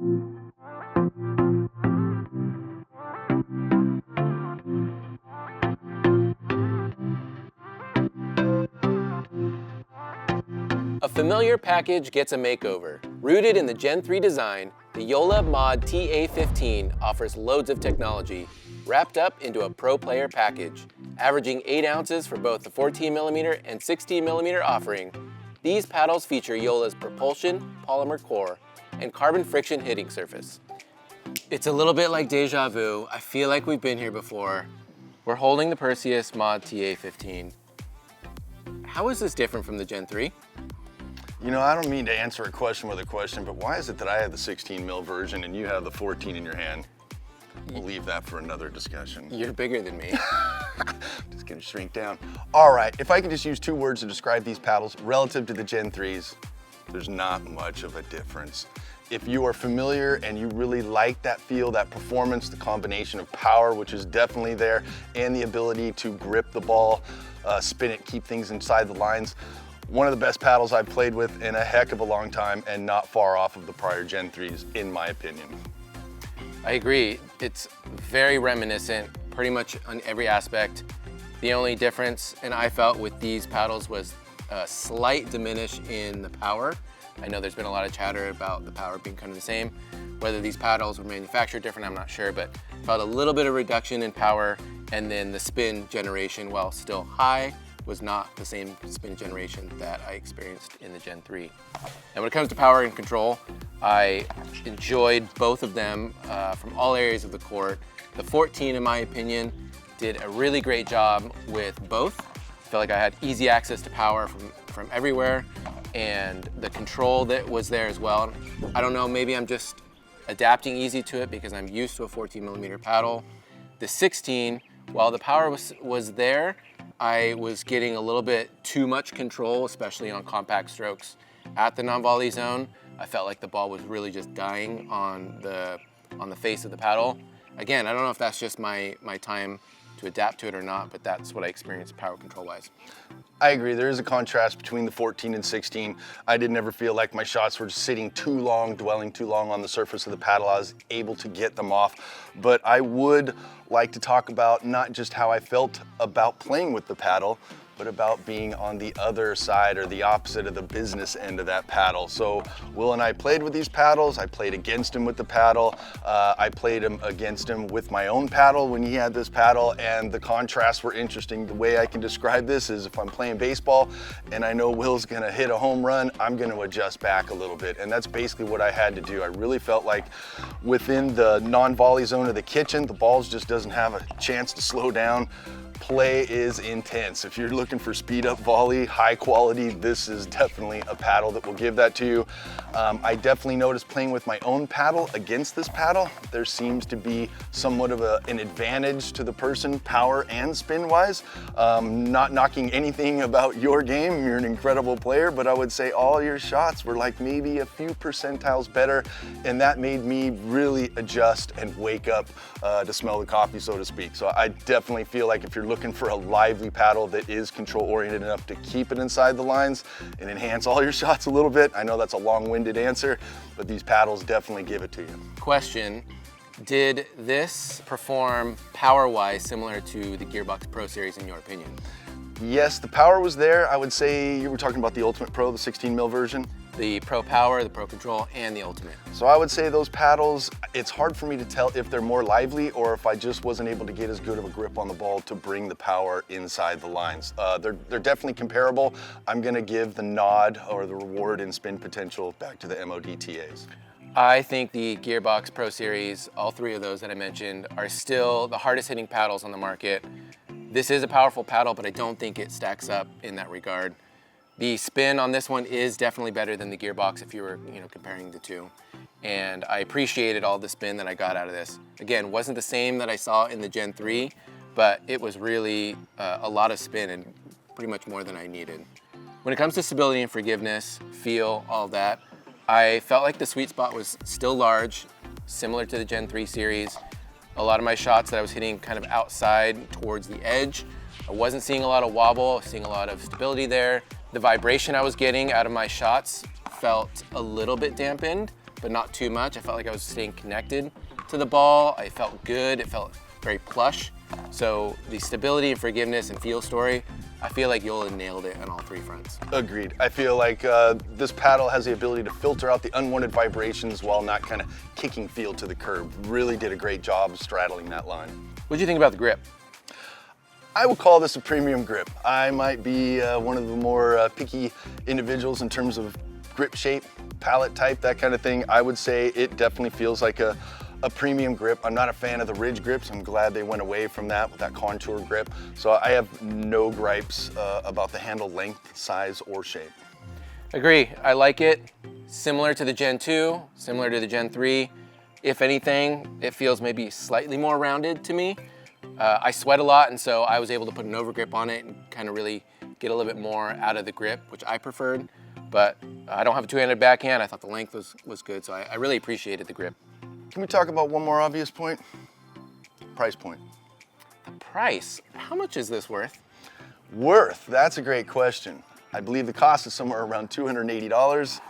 A familiar package gets a makeover. Rooted in the Gen 3 design, the JOOLA Mod TA15 offers loads of technology, wrapped up into a pro player package. Averaging 8 ounces for both the 14mm and 16mm offering, these paddles feature JOOLA's Propulsion polymer core and carbon friction hitting surface. It's a little bit like deja vu. I feel like we've been here before. We're holding the Perseus Mod TA15. How is this different from the Gen 3? You know, I don't mean to answer a question with a question, but why is it that I have the 16mm version and you have the 14 in your hand? We'll leave that for another discussion. You're bigger than me. Just gonna shrink down. All right, if I can just use 2 words to describe these paddles relative to the Gen 3s, there's not much of a difference. If you are familiar and you really like that feel, that performance, the combination of power, which is definitely there, and the ability to grip the ball, spin it, keep things inside the lines, one of the best paddles I've played with in a heck of a long time and not far off of the prior Gen 3s, in my opinion. I agree. It's very reminiscent, pretty much on every aspect. The only difference, and I felt with these paddles, was a slight diminish in the power. I know there's been a lot of chatter about the power being kind of the same. Whether these paddles were manufactured different, I'm not sure, but felt a little bit of reduction in power, and then the spin generation, while still high, was not the same spin generation that I experienced in the Gen 3. And when it comes to power and control, I enjoyed both of them from all areas of the court. The 14, in my opinion, did a really great job with both. I felt like I had easy access to power from everywhere, and the control that was there as well. I don't know, maybe I'm just adapting easy to it because I'm used to a 14mm paddle. The 16, while the power was there, I was getting a little bit too much control, especially on compact strokes. At the non-volley zone, I felt like the ball was really just dying on the face of the paddle. Again, I don't know if that's just my time to adapt to it or not, but that's what I experienced power control wise. I agree, there is a contrast between the 14 and 16. I didn't ever feel like my shots were sitting too long, dwelling too long on the surface of the paddle. I was able to get them off, but I would like to talk about not just how I felt about playing with the paddle, but about being on the other side or the opposite of the business end of that paddle. So Will and I played with these paddles. I played against him with the paddle. I played against him with my own paddle when he had this paddle, and the contrasts were interesting. The way I can describe this is if I'm playing baseball and I know Will's gonna hit a home run, I'm gonna adjust back a little bit, and that's basically what I had to do. I really felt like within the non-volley zone of the kitchen, the ball just doesn't have a chance to slow down. Play is intense. If you're looking for speed up volley, high quality, this is definitely a paddle that will give that to you. I definitely noticed playing with my own paddle against this paddle, there seems to be somewhat of an advantage to the person, power and spin wise. Not knocking anything about your game, you're an incredible player, but I would say all your shots were like maybe a few percentiles better, and that made me really adjust and wake up to smell the coffee, so to speak. So I definitely feel like if you're looking for a lively paddle that is control oriented enough to keep it inside the lines and enhance all your shots a little bit, I know that's a long-winded answer, but these paddles definitely give it to you. Question, did this perform power-wise similar to the Gearbox Pro Series in your opinion? Yes, the power was there. I would say you were talking about the Ultimate Pro, the 16mm version. The Pro Power, the Pro Control, and the Ultimate. So I would say those paddles, it's hard for me to tell if they're more lively or if I just wasn't able to get as good of a grip on the ball to bring the power inside the lines. They're definitely comparable. I'm gonna give the nod or the reward in spin potential back to the MOD TAs. I think the Gearbox Pro Series, all 3 of those that I mentioned, are still the hardest hitting paddles on the market. This is a powerful paddle, but I don't think it stacks up in that regard. The spin on this one is definitely better than the Gearbox if you were comparing the two. And I appreciated all the spin that I got out of this. Again, wasn't the same that I saw in the Gen 3, but it was really a lot of spin and pretty much more than I needed. When it comes to stability and forgiveness, feel, all that, I felt like the sweet spot was still large, similar to the Gen 3 series. A lot of my shots that I was hitting kind of outside towards the edge. I wasn't seeing a lot of wobble, I was seeing a lot of stability there. The vibration I was getting out of my shots felt a little bit dampened, but not too much. I felt like I was staying connected to the ball. I felt good. It felt very plush. So the stability and forgiveness and feel story, I feel like JOOLA nailed it on all three fronts. Agreed. I feel like this paddle has the ability to filter out the unwanted vibrations while not kind of kicking field to the curb. Really did a great job straddling that line. What do you think about the grip? I would call this a premium grip. I might be one of the more picky individuals in terms of grip shape, palette type, that kind of thing. I would say it definitely feels like a premium grip. I'm not a fan of the ridge grips. I'm glad they went away from that with that contour grip. So I have no gripes about the handle length, size, or shape. Agree, I like it. Similar to the Gen 2, similar to the Gen 3. If anything, it feels maybe slightly more rounded to me. I sweat a lot, and so I was able to put an overgrip on it and kind of really get a little bit more out of the grip, which I preferred. But I don't have a two-handed backhand. I thought the length was good, so I really appreciated the grip. Can we talk about one more obvious point? Price point. The price, how much is this worth? Worth, that's a great question. I believe the cost is somewhere around $280.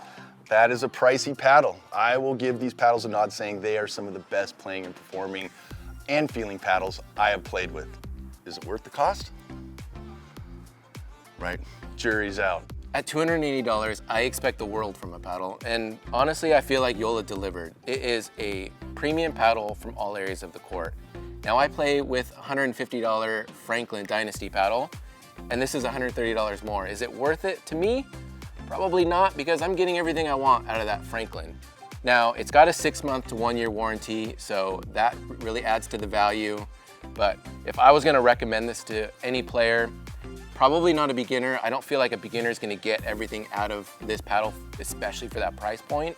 That is a pricey paddle. I will give these paddles a nod saying they are some of the best playing and performing and feeling paddles I have played with. Is it worth the cost? Right, jury's out. At $280, I expect the world from a paddle, and honestly, I feel like JOOLA delivered. It is a premium paddle from all areas of the court. Now I play with $150 Franklin Dynasty paddle, and this is $130 more. Is it worth it to me? Probably not, because I'm getting everything I want out of that Franklin. Now, it's got a 6-month to 1-year warranty, so that really adds to the value. But if I was gonna recommend this to any player, probably not a beginner. I don't feel like a beginner is gonna get everything out of this paddle, especially for that price point.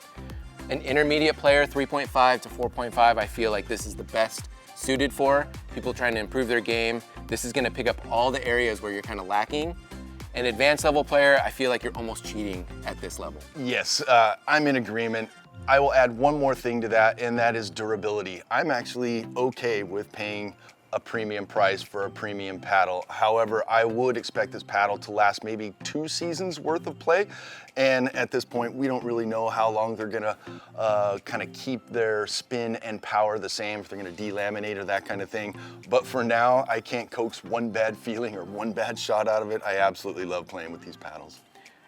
An intermediate player, 3.5 to 4.5, I feel like this is the best suited for. People trying to improve their game. This is gonna pick up all the areas where you're kind of lacking. An advanced level player, I feel like you're almost cheating at this level. Yes, I'm in agreement. I will add one more thing to that, and that is durability. I'm actually okay with paying a premium price for a premium paddle. However, I would expect this paddle to last maybe 2 seasons worth of play. And at this point, we don't really know how long they're gonna kind of keep their spin and power the same, if they're gonna delaminate or that kind of thing. But for now, I can't coax one bad feeling or one bad shot out of it. I absolutely love playing with these paddles.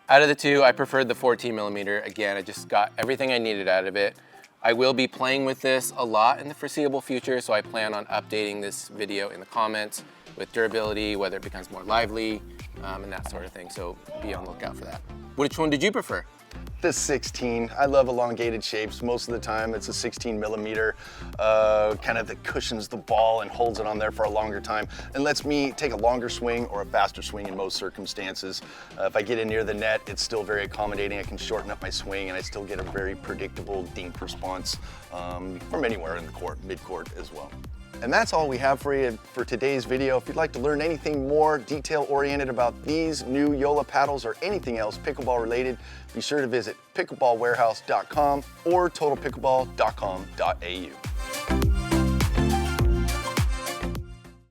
Out of the two, I preferred the 14 millimeter. Again, I just got everything I needed out of it. I will be playing with this a lot in the foreseeable future, so I plan on updating this video in the comments with durability, whether it becomes more lively, and that sort of thing. So be on the lookout for that. Which one did you prefer? The 16. I love elongated shapes. Most of the time it's a 16 millimeter, kind of that cushions the ball and holds it on there for a longer time and lets me take a longer swing or a faster swing in most circumstances. If I get in near the net, it's still very accommodating. I can shorten up my swing and I still get a very predictable dink response from anywhere in the court, mid-court as well. And that's all we have for you for today's video. If you'd like to learn anything more detail-oriented about these new JOOLA paddles or anything else pickleball related, be sure to visit pickleballwarehouse.com or totalpickleball.com.au.